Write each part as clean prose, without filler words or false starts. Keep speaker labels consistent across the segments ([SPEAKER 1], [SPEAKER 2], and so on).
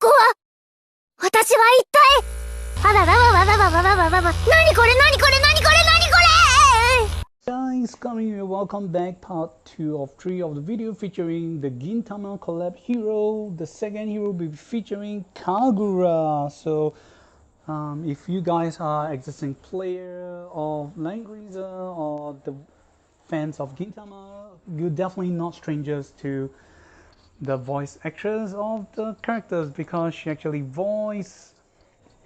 [SPEAKER 1] は、私は一体、あららわわわわわわわわわ、なにこれなにこれなにこれなにこれ
[SPEAKER 2] Guys, coming here, welcome back, part 2 of 3 of the video featuring the Gintama collab hero. The second hero will be featuring Kagura. So if you guys are existing player of Langrisser or the fans of Gintama, you're definitely not strangers to the voice actress of the characters, because she actually voiced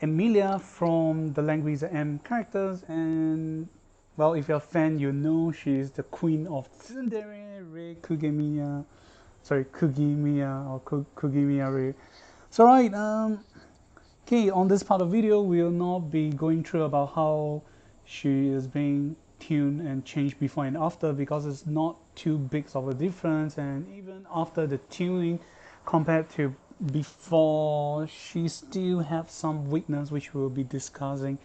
[SPEAKER 2] Emilia from the Langrisser M characters. And well, if you're a fan, you know she's the queen of tsundere Rei Kugimiya, sorry, Kugimiya or Kugimiya Rei. So right, okay, on this part of the video, we'll not be going through about how she is being tuned and changed before and after, because it's not too big of a difference. And even after the tuning compared to before, she still have some weakness, which we'll be discussing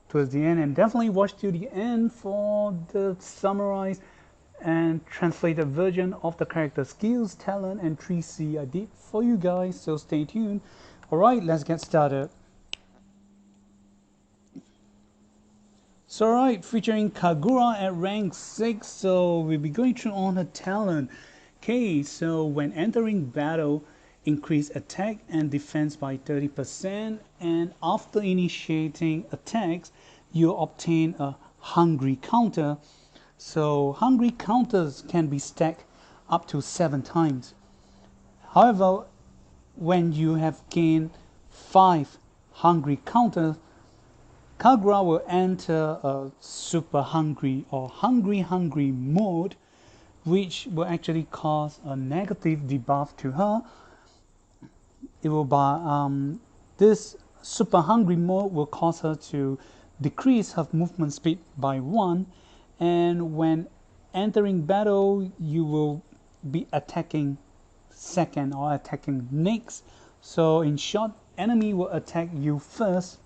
[SPEAKER 2] towards the end. And definitely watch to the end for the summarized and translated version of the character skills, talent, and 3C I did for you guys, so stay tuned. Alright, let's get started. So alright, featuring Kagura at rank 6, so we'll be going through on her talent. Okay, so when entering battle, increase attack and defense by 30%, and after initiating attacks, you obtain a hungry counter. So hungry counters can be stacked up to 7 times. However, when you have gained 5 hungry counters, Kagura will enter a super hungry or hungry mode, which will actually cause a negative debuff to her. It will this super hungry mode will cause her to decrease her movement speed by 1, and when entering battle, you will be attacking second or attacking next. So in short, enemy will attack you first.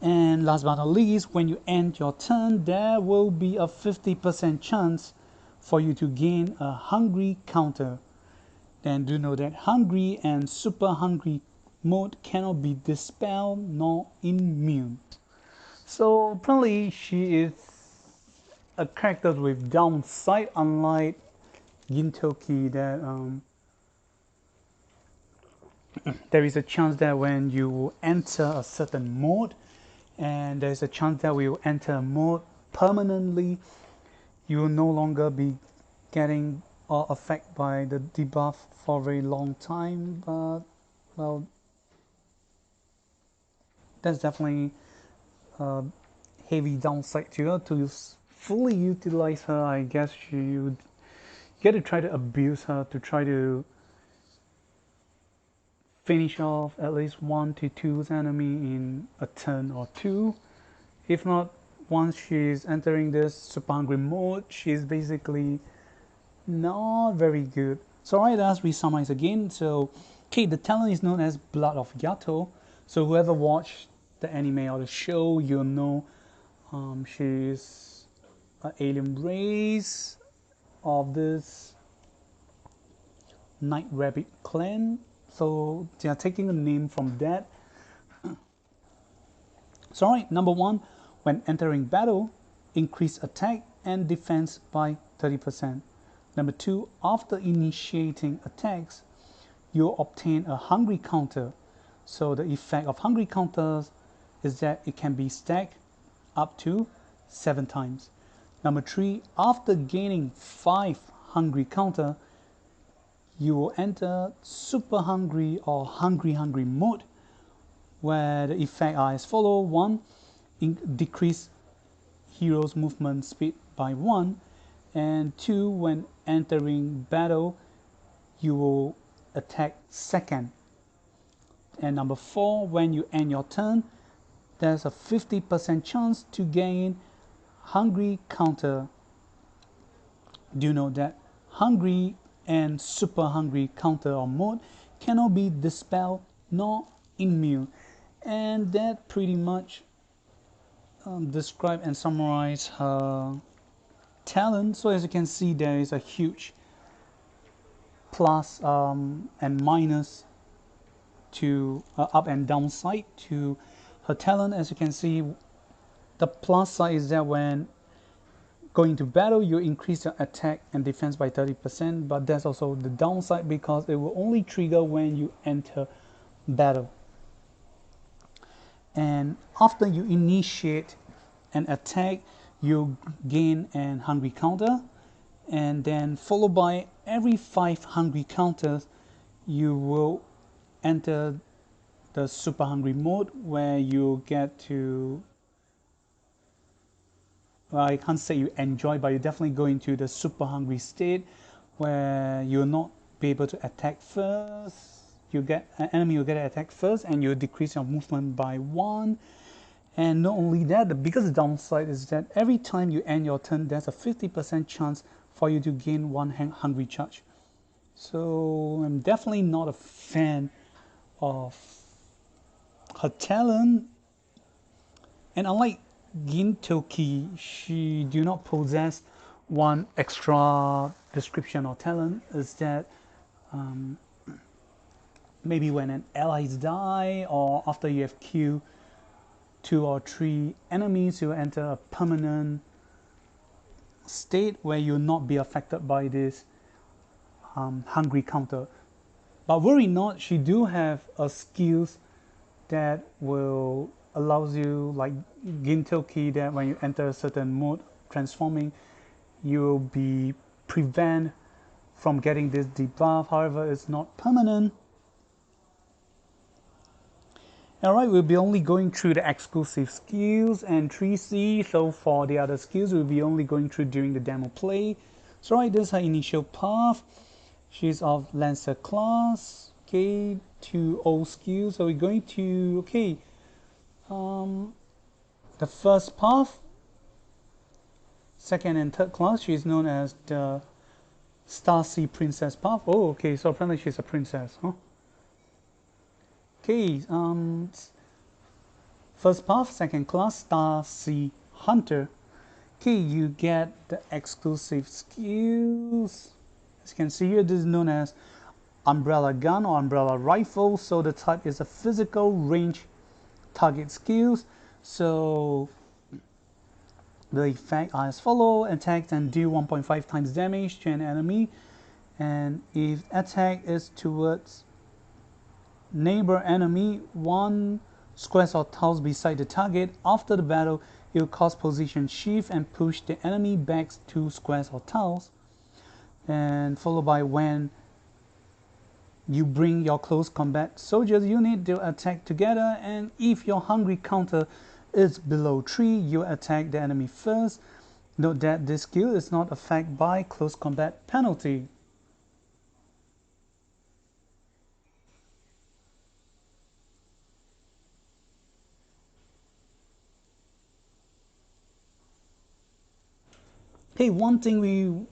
[SPEAKER 2] And last but not least, when you end your turn, there will be a 50% chance for you to gain a hungry counter. Then do know that hungry and super hungry mode cannot be dispelled nor immune. So apparently she is a character with downside, unlike Gintoki, that there is a chance that when you enter a certain mode, and there's a chance that we will enter a mode permanently, you will no longer be getting or affected by the debuff for a very long time. But well, that's definitely a heavy downside to her. To fully utilize her, I guess you would get to try to abuse her, to try to finish off at least 1 to 2 enemy in a turn or 2. If not, once she's entering this super hungry mode, she's basically not very good. So alright, as we summarize again, so okay, the talent is known as Blood of Yato. So whoever watched the anime or the show, you'll know she's an alien race of this Night Rabbit clan. So they are taking a name from that. So alright, number 1, when entering battle, increase attack and defense by 30%. Number 2, after initiating attacks, you obtain a hungry counter. So the effect of hungry counters is that it can be stacked up to 7 times. Number 3, after gaining 5 hungry counter, you will enter super hungry or hungry mode, where the effects are as follow. 1, decrease hero's movement speed by 1, and 2, when entering battle, you will attack second. And number 4, when you end your turn, there's a 50% chance to gain hungry counter. Do you know that hungry and super hungry counter or mode cannot be dispelled nor immune? And that pretty much describe and summarize her talent. So as you can see, there is a huge plus and minus to up and down side to her talent. As you can see, the plus side is that when going to battle, you increase your attack and defense by 30%, but that's also the downside because it will only trigger when you enter battle. And after you initiate an attack, you gain an hungry counter, and then followed by every 5 hungry counters, you will enter the super hungry mode where you get to, well, I can't say you enjoy, but you definitely go into the super hungry state where you'll not be able to attack first. You get an enemy will get an attack first, and you decrease your movement by 1. And not only that, the biggest downside is that every time you end your turn, there's a 50% chance for you to gain 1 hungry charge. So I'm definitely not a fan of her talent. And unlike Gintoki, she do not possess one extra description or talent, is that maybe when an allies die or after you have killed 2 or 3 enemies, you enter a permanent state where you'll not be affected by this hungry counter. But worry not, she do have a skills that will allows you, like Gintoki, that when you enter a certain mode transforming, you will be prevent from getting this debuff. However, it's not permanent. Alright, we'll be only going through the exclusive skills and 3C, so for the other skills we'll be only going through during the demo play. So right, this is her initial path. She's of Lancer class, okay, 2O skills. So we're going to, okay, the first path, second and third class, she's known as the Star Sea Princess path. Oh, okay, so apparently she's a princess, huh? Okay, first path, second class, Star Sea Hunter. Okay, you get the exclusive skills. As you can see here, this is known as Umbrella Gun or Umbrella Rifle. So the type is a physical range target skills. So the effect are as follow: attack and deal 1.5 times damage to an enemy, and if attack is towards neighbor enemy 1 squares or tiles beside the target, after the battle it will cause position shift and push the enemy back 2 squares or tiles, and followed by when you bring your close combat soldiers unit to attack together, and if your hungry counter is below 3, you attack the enemy first. Note that this skill is not affected by close combat penalty. Okay, one thing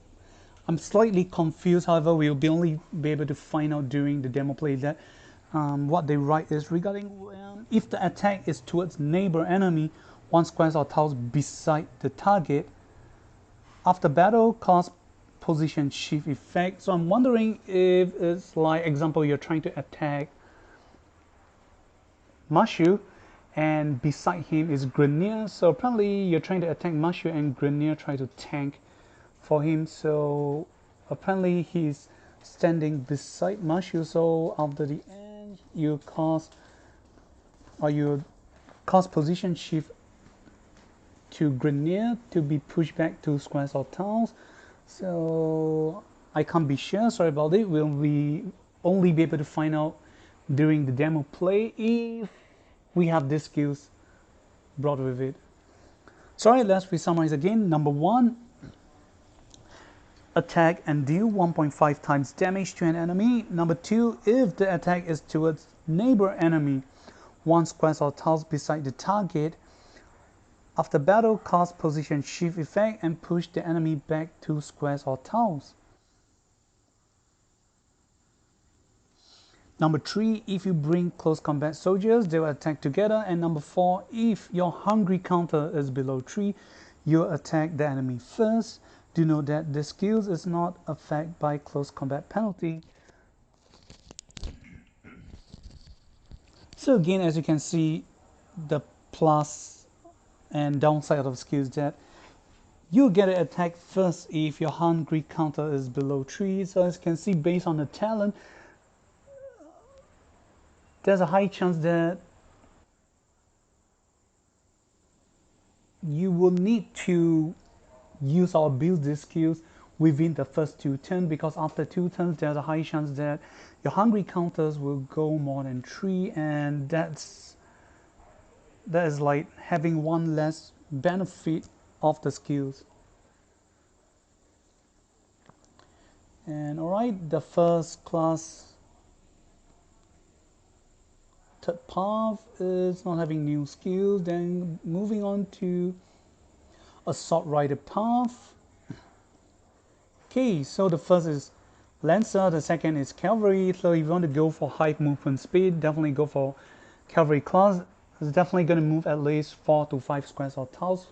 [SPEAKER 2] I'm slightly confused, however we'll only be able to find out during the demo play, that what they write is regarding if the attack is towards neighbor enemy 1 squares or tiles beside the target, after battle cause position shift effect. So I'm wondering if it's like, example, you're trying to attack Mashu and beside him is Grenier. So apparently you're trying to attack Mashu and Grenier try to tank for him. So apparently he's standing beside Mashu. So after the end, you cause position shift to Grenier to be pushed back 2 squares or tiles. So I can't be sure. Sorry about it. We'll only be able to find out during the demo play if we have these skills brought with it. Sorry, let's re-summarize again. Number 1, attack and deal 1.5 times damage to an enemy. Number 2, if the attack is towards neighbor enemy 1 squares or tiles beside the target, after battle cause position shift effect and push the enemy back 2 squares or tiles. Number 3, if you bring close combat soldiers, they will attack together. And number 4, if your hungry counter is below 3, you attack the enemy first. do note that the skills is not affected by close combat penalty. So again, as you can see, the plus and downside of the skills that you get an attack first if your hungry counter is below 3. So as you can see, based on the talent, there's a high chance that you will need to use or build these skills within the first 2 turns, because after 2 turns there's a high chance that your hungry counters will go more than 3, and that is like having one less benefit of the skills. And alright, the first class, third path, is not having new skills. Then moving on to assault rider path. Okay, so the first is Lancer, the second is Cavalry. So if you want to go for high movement speed, definitely go for Cavalry class. It's definitely going to move at least 4 to 5 squares or tiles,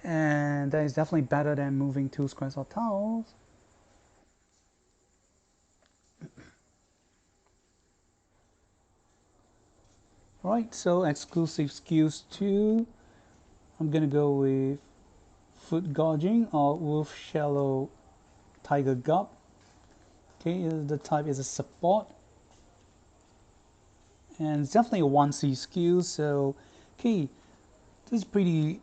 [SPEAKER 2] and that is definitely better than moving 2 squares or tiles. Alright, so exclusive skills 2, I'm going to go with Foot Gorging or Wolf Shallow Tiger Gulp. Okay, the type is a support, and it's definitely a 1C skill. So okay, this is pretty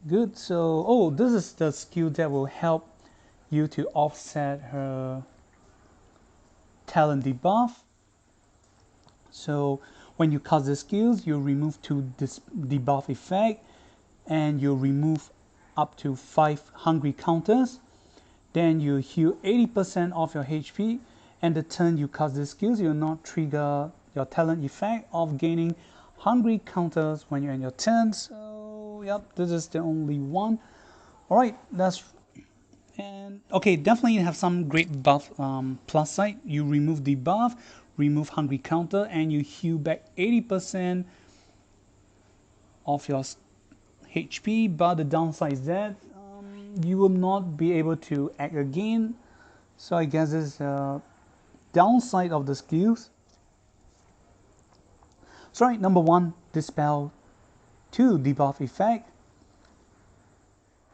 [SPEAKER 2] good. So oh, this is the skill that will help you to offset her talent debuff. So when you cast the skills, you remove 2 debuff effect, and you remove up to 5 hungry counters. Then you heal 80% of your HP, and the turn you cast the skills, you will not trigger your talent effect of gaining hungry counters when you're in your turn. So yep, this is the only one. Alright, that's, and okay, definitely have some great buff plus side. You remove the buff, remove hungry counter, and you heal back 80% of your HP, but the downside is that you will not be able to act again. So I guess this is a downside of the skills. So right, number 1, Dispel 2 debuff effect.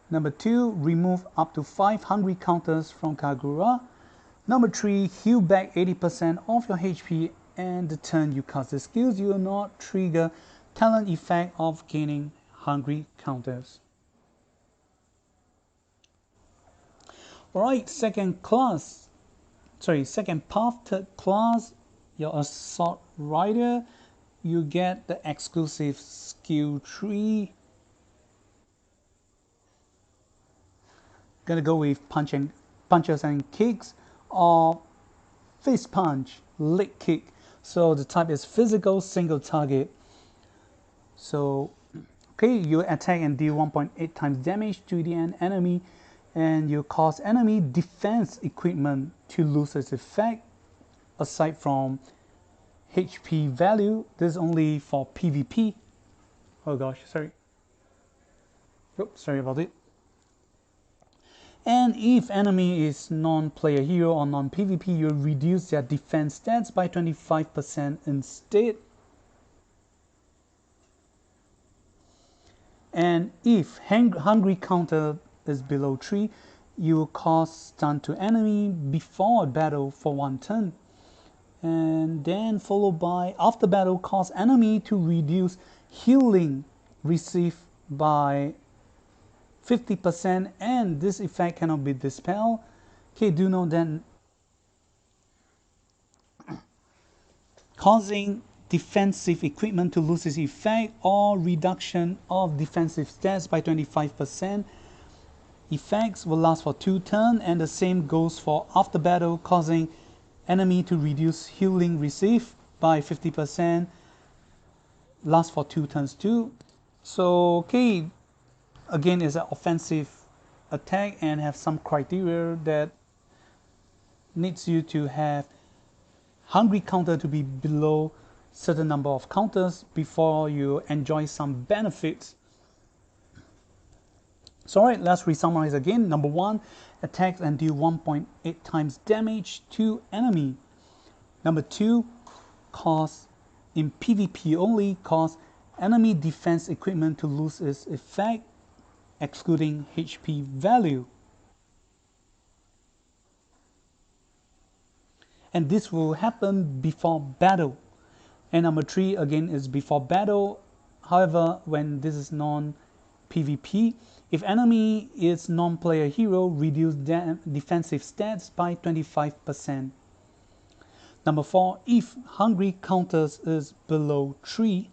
[SPEAKER 2] Number 2, remove up to 5 hungry counters from Kagura. Number 3, heal back 80% of your HP, and the turn you cast the skills, you will not trigger talent effect of gaining hungry counters. Alright, second path, third class, your assault rider, you get the exclusive skill 3. Gonna go with punches and kicks, or fist punch, leg kick. So the type is physical single target. So okay, you attack and deal 1.8 times damage to the enemy, and you cause enemy defense equipment to lose its effect. Aside from HP value, this is only for PvP. Oh gosh, sorry. Oops, sorry about it. And if enemy is non-player hero or non-PvP, you reduce their defense stats by 25% instead. And if hungry counter is below 3, you will cause stun to enemy before battle for 1 turn. And then followed by after battle, cause enemy to reduce healing received by 50%, and this effect cannot be dispelled. Okay, do know then causing defensive equipment to lose its effect, or reduction of defensive stats by 25%. Effects will last for 2 turns, and the same goes for after battle, causing enemy to reduce healing received by 50%, last for 2 turns too. So okay, again, is an offensive attack and have some criteria that needs you to have hungry counter to be below certain number of counters before you enjoy some benefits. So alright, let's re-summarize again. Number 1, attacks and deal 1.8 times damage to enemy. Number 2, cause in PvP only, cause enemy defense equipment to lose its effect, excluding HP value. And this will happen before battle. And number 3 again is before battle. However, when this is non-PvP, if enemy is non-player hero, reduce defensive stats by 25%. Number 4, if hungry counters is below 3,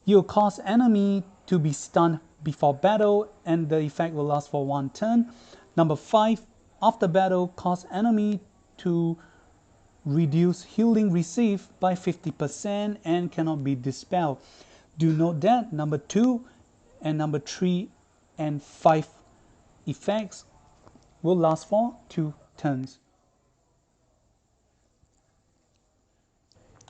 [SPEAKER 2] you'll cause enemy to be stunned before battle and the effect will last for 1 turn. Number 5, after battle, cause enemy to reduce healing received by 50% and cannot be dispelled. Do note that number 2 and number 3 and 5 effects will last for 2 turns.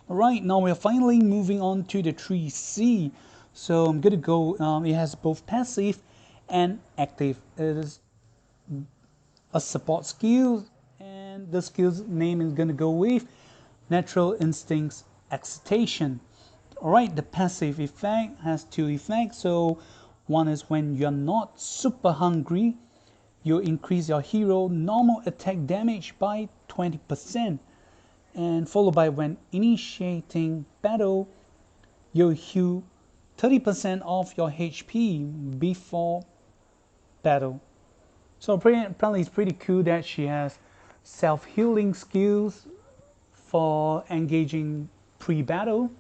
[SPEAKER 2] Alright, now we're finally moving on to the 3C. So I'm going to go, it has both passive and active. It is a support skill, and the skill's name is going to go with Natural Instincts Excitation. Alright, the passive effect has 2 effects. So one is when you're not super hungry, you increase your hero normal attack damage by 20%, and followed by when initiating battle, you heal 30% of your HP before battle. So apparently it's pretty cool that she has self-healing skills for engaging pre-battle,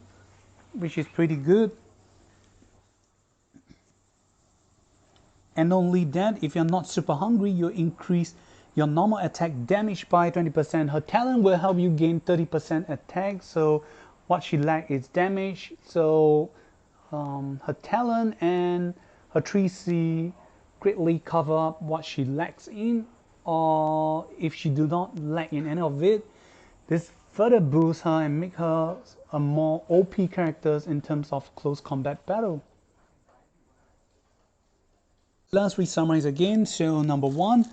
[SPEAKER 2] which is pretty good. And not only that, if you're not super hungry, you increase your normal attack damage by 20%. Her talent will help you gain 30% attack. So what she lacks is damage. So her talent and her 3C greatly cover up what she lacks in, or if she do not lack in any of it, this further boosts her and make her a more OP character in terms of close combat battle. Let's re-summarize again. So number 1,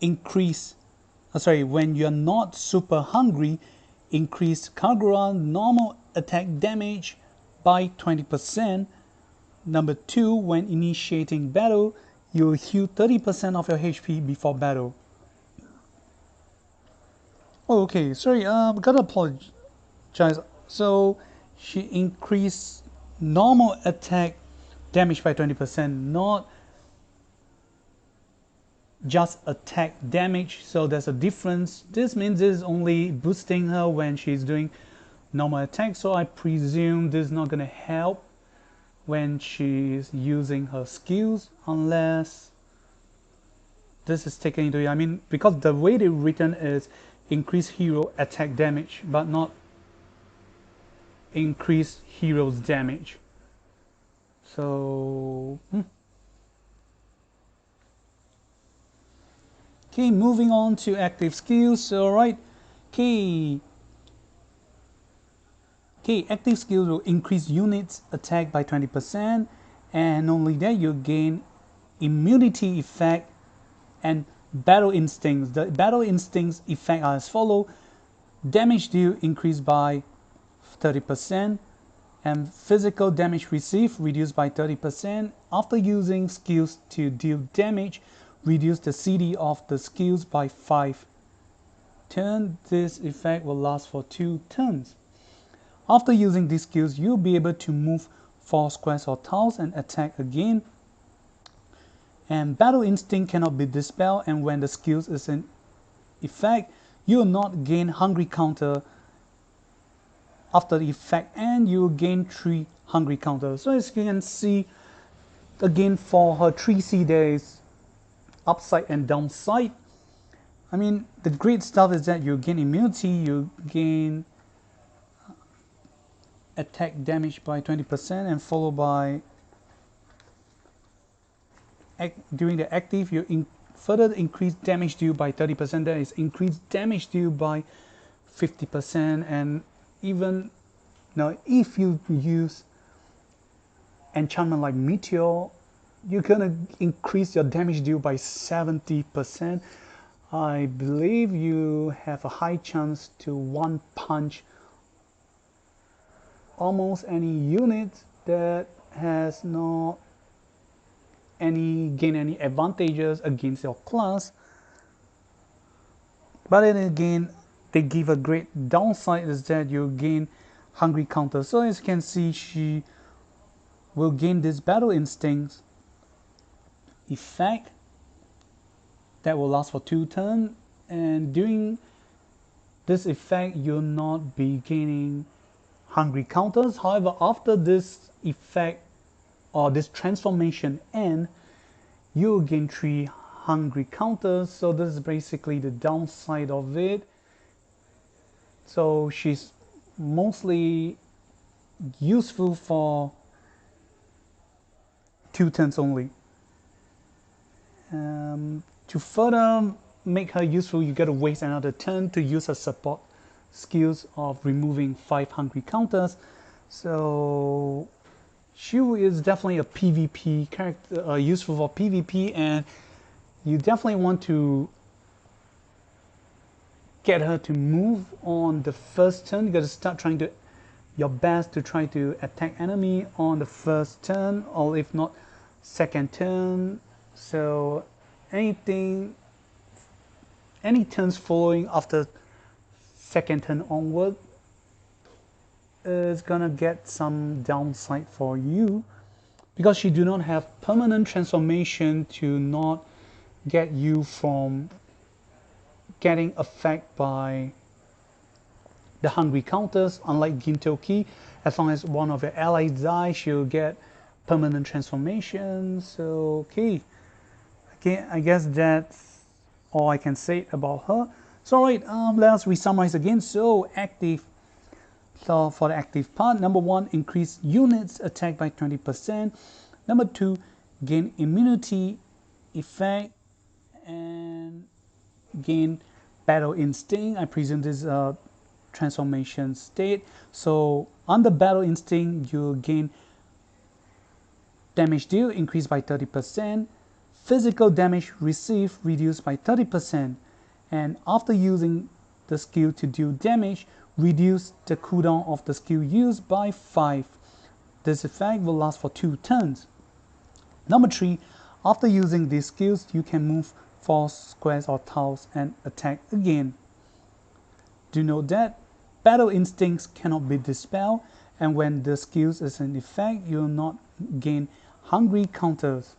[SPEAKER 2] when you're not super hungry, increase Kagura normal attack damage by 20%. Number 2, when initiating battle, you heal 30% of your HP before battle. Oh, okay, sorry, gotta apologize. So she increased normal attack damage by 20%, not just attack damage. So there's a difference. This means it's only boosting her when she's doing normal attack. So I presume this is not gonna help when she's using her skills, unless this is taken into, I mean, because the way they're written is increase hero attack damage, but not increase hero's damage. So okay, moving on to active skills. So alright, okay, active skills will increase units attack by 20%, and not only that, you gain immunity effect and battle instincts. The battle instincts effect are as follow: damage deal increased by 30%, and physical damage received reduced by 30%. After using skills to deal damage, reduce the CD of the skills by 5 turns. This effect will last for 2 turns. After using these skills, you'll be able to move 4 squares or tiles and attack again. And battle instinct cannot be dispelled, and when the skills is in effect, you will not gain hungry counter after the effect, and you will gain 3 hungry counters. So as you can see, again for her 3C, there is upside and downside. I mean, the great stuff is that you gain immunity, you gain attack damage by 20%, and followed by during the active, you further increase damage deal by 30%. That is increased damage deal by 50%. And even now, if you use enchantment like Meteor, you're gonna increase your damage deal by 70%. I believe you have a high chance to one punch almost any unit that has not gain any advantages against your class. But then again, they give a great downside is that you gain hungry counter. So as you can see, she will gain this battle instinct effect that will last for 2 turns, and during this effect you'll not be gaining hungry counters. However, after this effect or this transformation end, you'll gain 3 hungry counters. So this is basically the downside of it. So she's mostly useful for 2 turns only. To further make her useful, you gotta waste another turn to use her support skills of removing 5 hungry counters. So she is definitely a PvP character, useful for PvP, and you definitely want to get her to move on the first turn. You gotta start trying to your best to try to attack enemy on the first turn, or if not, second turn. So any turns following after second turn onward is gonna get some downside for you, because she do not have permanent transformation to not get you from getting affected by the hungry counters. Unlike Gintoki, as long as one of your allies die, she'll get permanent transformation. So okay, I guess that's all I can say about her. So alright, let us re-summarize again. So active, so for the active part, number 1, increase units attack by 20%. Number 2, gain immunity effect and gain battle instinct. I presume this is a transformation state. So under battle instinct, you gain damage deal increased by 30%, physical damage received reduced by 30%, and after using the skill to deal damage, reduce the cooldown of the skill used by 5. This effect will last for 2 turns. Number 3, after using these skills, you can move 4 squares or tiles and attack again. Do note that battle instincts cannot be dispelled, and when the skills is in effect, you will not gain hungry counters.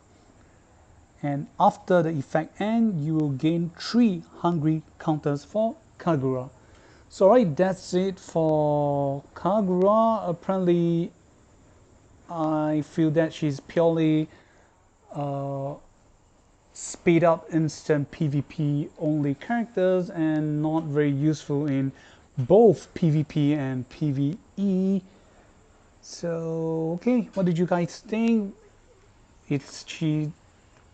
[SPEAKER 2] And after the effect ends, you will gain 3 hungry counters for Kagura. So alright, that's it for Kagura. Apparently, I feel that she's purely speed up instant PvP only characters and not very useful in both PvP and PvE. So okay, what did you guys think? Is she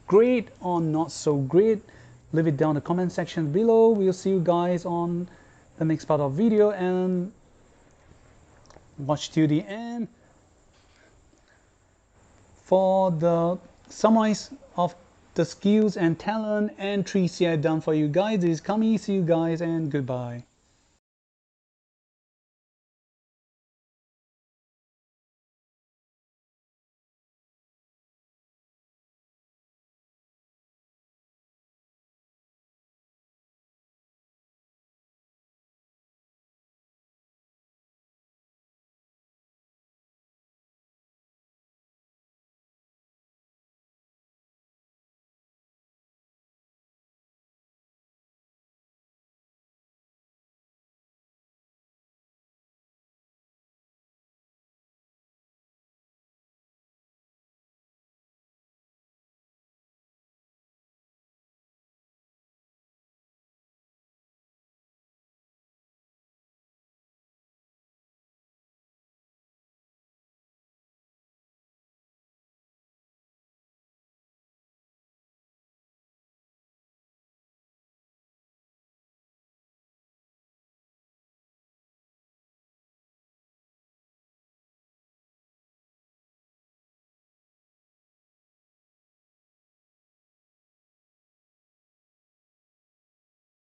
[SPEAKER 2] great or not so great? Leave it down in the comment section below. We'll see you guys on the next part of video, and watch till the end for the summarize of the skills and talent and 3 CI done for you guys. This is Kami. See you guys and goodbye.